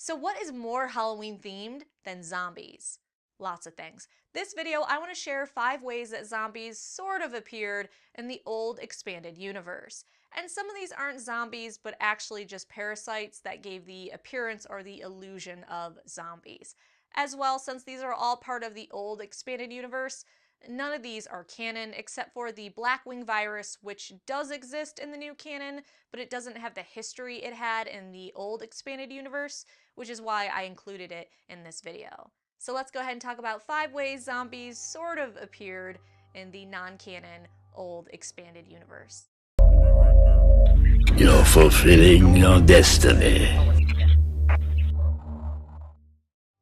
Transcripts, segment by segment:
So what is more Halloween themed than zombies? Lots of things. This video, I want to share 5 ways that zombies sort of appeared in the old expanded universe. And some of these aren't zombies, but actually just parasites that gave the appearance or the illusion of zombies. As well, since these are all part of the old expanded universe, none of these are canon except for the Blackwing virus, which does exist in the new canon, but it doesn't have the history it had in the old expanded universe, which is why I included it in this video. So let's go ahead and talk about 5 ways zombies sort of appeared in the non-canon old expanded universe. You're fulfilling your destiny.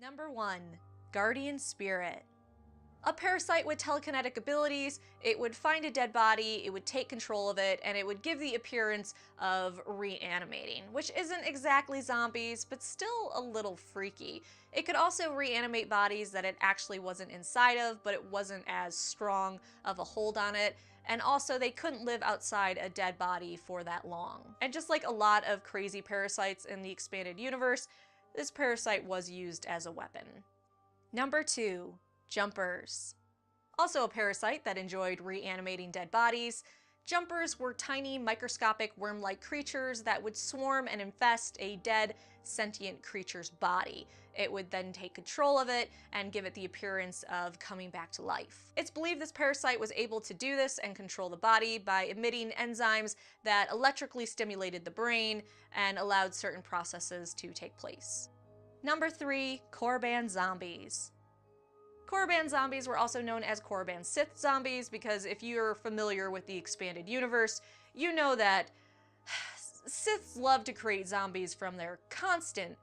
Number 1. Guardian Spirit. A parasite with telekinetic abilities, it would find a dead body, it would take control of it, and it would give the appearance of reanimating, which isn't exactly zombies, but still a little freaky. It could also reanimate bodies that it actually wasn't inside of, but it wasn't as strong of a hold on it, and also they couldn't live outside a dead body for that long. And just like a lot of crazy parasites in the expanded universe, this parasite was used as a weapon. Number 2. Jumpers. Also a parasite that enjoyed reanimating dead bodies, jumpers were tiny microscopic worm-like creatures that would swarm and infest a dead sentient creature's body. It would then take control of it and give it the appearance of coming back to life. It's believed this parasite was able to do this and control the body by emitting enzymes that electrically stimulated the brain and allowed certain processes to take place. Number 3. Korriban zombies. Korriban zombies were also known as Korriban Sith zombies because if you're familiar with the expanded universe, you know that Siths love to create zombies from their constant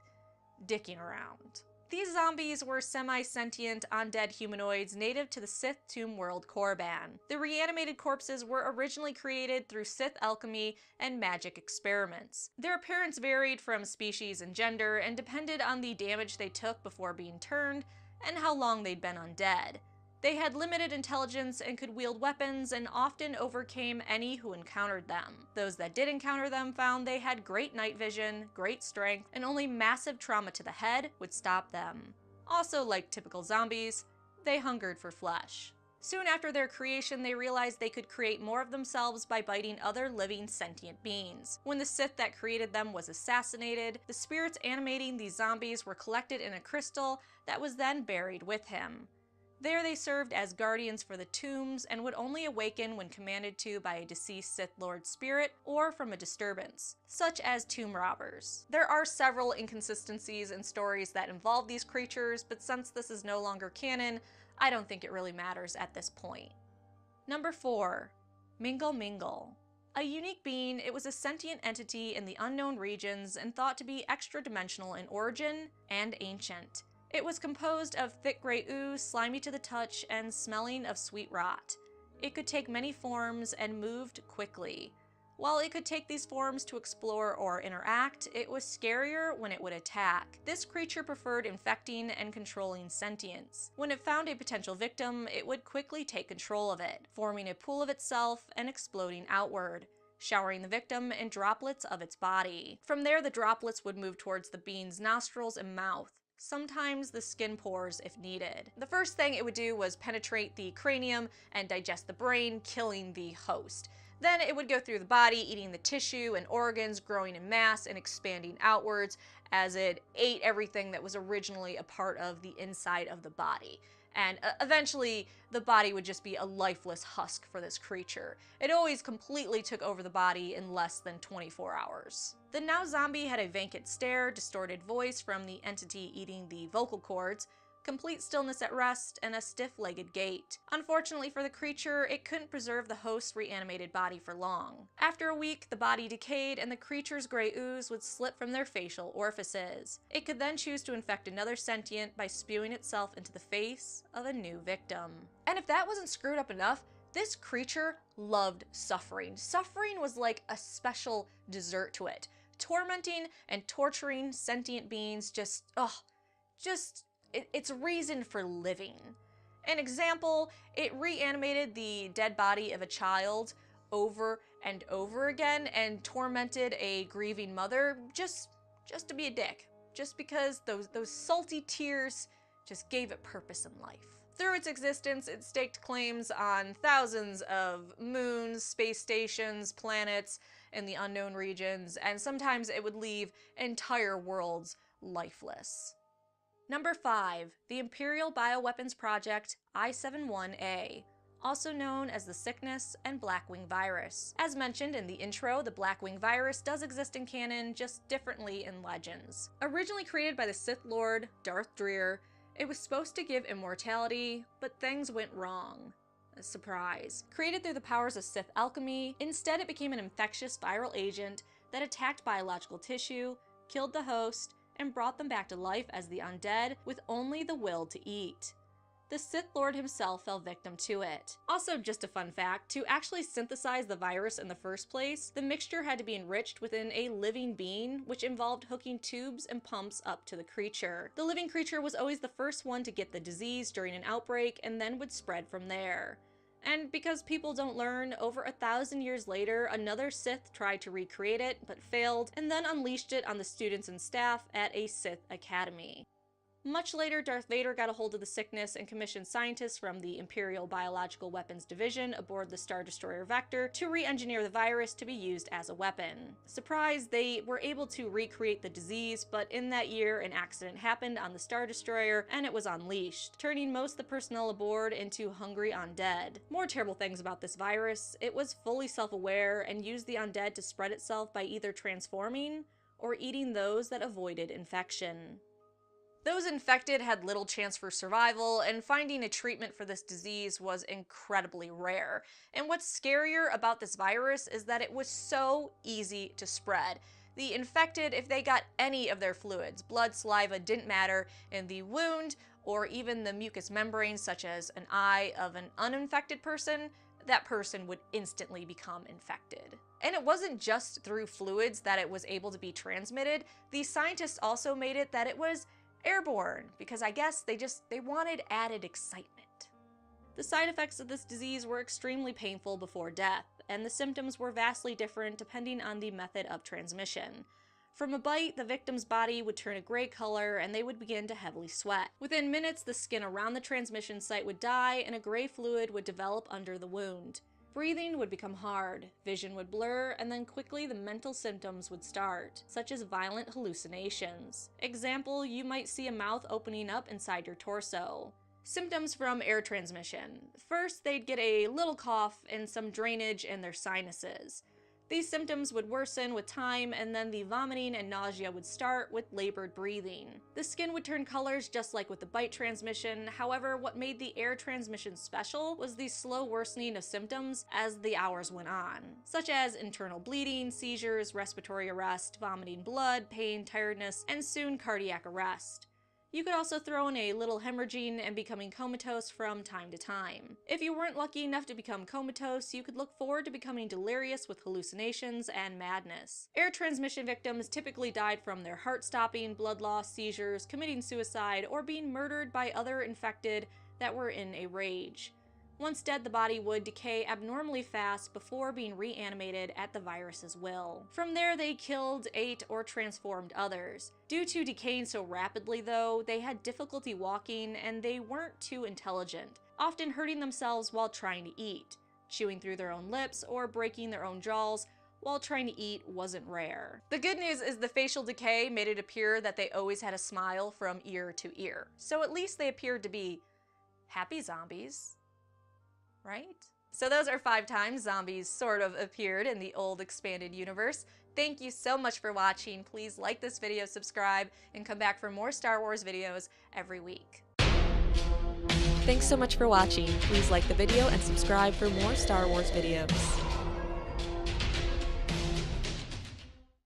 dicking around. These zombies were semi-sentient, undead humanoids native to the Sith tomb world Korriban. The reanimated corpses were originally created through Sith alchemy and magic experiments. Their appearance varied from species and gender and depended on the damage they took before being turned and how long they'd been undead. They had limited intelligence and could wield weapons and often overcame any who encountered them. Those that did encounter them found they had great night vision, great strength, and only massive trauma to the head would stop them. Also, like typical zombies, they hungered for flesh. Soon after their creation, they realized they could create more of themselves by biting other living sentient beings. When the Sith that created them was assassinated, the spirits animating these zombies were collected in a crystal that was then buried with him. There they served as guardians for the tombs and would only awaken when commanded to by a deceased Sith Lord spirit or from a disturbance, such as tomb robbers. There are several inconsistencies in stories that involve these creatures, but since this is no longer canon, I don't think it really matters at this point. Number 4. Mingle Mingle. A unique being, it was a sentient entity in the unknown regions and thought to be extra-dimensional in origin and ancient. It was composed of thick gray ooze, slimy to the touch, and smelling of sweet rot. It could take many forms and moved quickly. While it could take these forms to explore or interact, it was scarier when it would attack. This creature preferred infecting and controlling sentience. When it found a potential victim, it would quickly take control of it, forming a pool of itself and exploding outward, showering the victim in droplets of its body. From there, the droplets would move towards the being's nostrils and mouth, sometimes the skin pores if needed. The first thing it would do was penetrate the cranium and digest the brain, killing the host. Then it would go through the body, eating the tissue and organs, growing in mass and expanding outwards as it ate everything that was originally a part of the inside of the body. And eventually, the body would just be a lifeless husk for this creature. It always completely took over the body in less than 24 hours. The now zombie had a vacant stare, distorted voice from the entity eating the vocal cords, complete stillness at rest, and a stiff-legged gait. Unfortunately for the creature, it couldn't preserve the host's reanimated body for long. After a week, the body decayed and the creature's gray ooze would slip from their facial orifices. It could then choose to infect another sentient by spewing itself into the face of a new victim. And if that wasn't screwed up enough, this creature loved suffering. Suffering was like a special dessert to it. Tormenting and torturing sentient beings it's reason for living. An example, it reanimated the dead body of a child over and over again and tormented a grieving mother just to be a dick. just because those salty tears just gave it purpose in life. Through its existence, it staked claims on thousands of moons, space stations, planets, and the unknown regions, and sometimes it would leave entire worlds lifeless. Number 5. The Imperial Bioweapons Project I-71A, also known as the Sickness and Blackwing virus. As mentioned in the intro, the Blackwing virus does exist in canon, just differently in legends. Originally created by the Sith Lord Darth Rawr, it was supposed to give immortality, but things went wrong. A surprise. Created through the powers of Sith alchemy, instead it became an infectious viral agent that attacked biological tissue, killed the host, and brought them back to life as the undead with only the will to eat. The Sith Lord himself fell victim to it. Also, just a fun fact, to actually synthesize the virus in the first place, the mixture had to be enriched within a living being, which involved hooking tubes and pumps up to the creature. The living creature was always the first one to get the disease during an outbreak and then would spread from there. And because people don't learn, over 1,000 years later, another Sith tried to recreate it, but failed, and then unleashed it on the students and staff at a Sith academy. Much later, Darth Vader got a hold of the sickness and commissioned scientists from the Imperial Biological Weapons Division aboard the Star Destroyer Vector to re-engineer the virus to be used as a weapon. Surprise, they were able to recreate the disease, but in that year, an accident happened on the Star Destroyer and it was unleashed, turning most of the personnel aboard into hungry undead. More terrible things about this virus, it was fully self-aware and used the undead to spread itself by either transforming or eating those that avoided infection. Those infected had little chance for survival, and finding a treatment for this disease was incredibly rare. And what's scarier about this virus is that it was so easy to spread. The infected, if they got any of their fluids, blood, saliva, didn't matter, in the wound, or even the mucous membrane such as an eye of an uninfected person, that person would instantly become infected. And it wasn't just through fluids that it was able to be transmitted. The scientists also made it that it was airborne, because I guess they wanted added excitement. The side effects of this disease were extremely painful before death, and the symptoms were vastly different depending on the method of transmission. From a bite, the victim's body would turn a gray color and they would begin to heavily sweat. Within minutes, the skin around the transmission site would die and a gray fluid would develop under the wound. Breathing would become hard, vision would blur, and then quickly the mental symptoms would start, such as violent hallucinations. Example, you might see a mouth opening up inside your torso. Symptoms from air transmission. First, they'd get a little cough and some drainage in their sinuses. These symptoms would worsen with time, and then the vomiting and nausea would start with labored breathing. The skin would turn colors just like with the bite transmission. However, what made the air transmission special was the slow worsening of symptoms as the hours went on, such as internal bleeding, seizures, respiratory arrest, vomiting blood, pain, tiredness, and soon cardiac arrest. You could also throw in a little hemorrhaging and becoming comatose from time to time. If you weren't lucky enough to become comatose, you could look forward to becoming delirious with hallucinations and madness. Air transmission victims typically died from their heart stopping, blood loss, seizures, committing suicide, or being murdered by other infected that were in a rage. Once dead, the body would decay abnormally fast before being reanimated at the virus's will. From there, they killed, ate, or transformed others. Due to decaying so rapidly, though, they had difficulty walking and they weren't too intelligent, often hurting themselves while trying to eat. Chewing through their own lips or breaking their own jaws while trying to eat wasn't rare. The good news is the facial decay made it appear that they always had a smile from ear to ear. So at least they appeared to be happy zombies. Right? So those are 5 times zombies sort of appeared in the old expanded universe. Thank you so much for watching. Please like this video, subscribe, and come back for more Star Wars videos every week. Thanks so much for watching. Please like the video and subscribe for more Star Wars videos.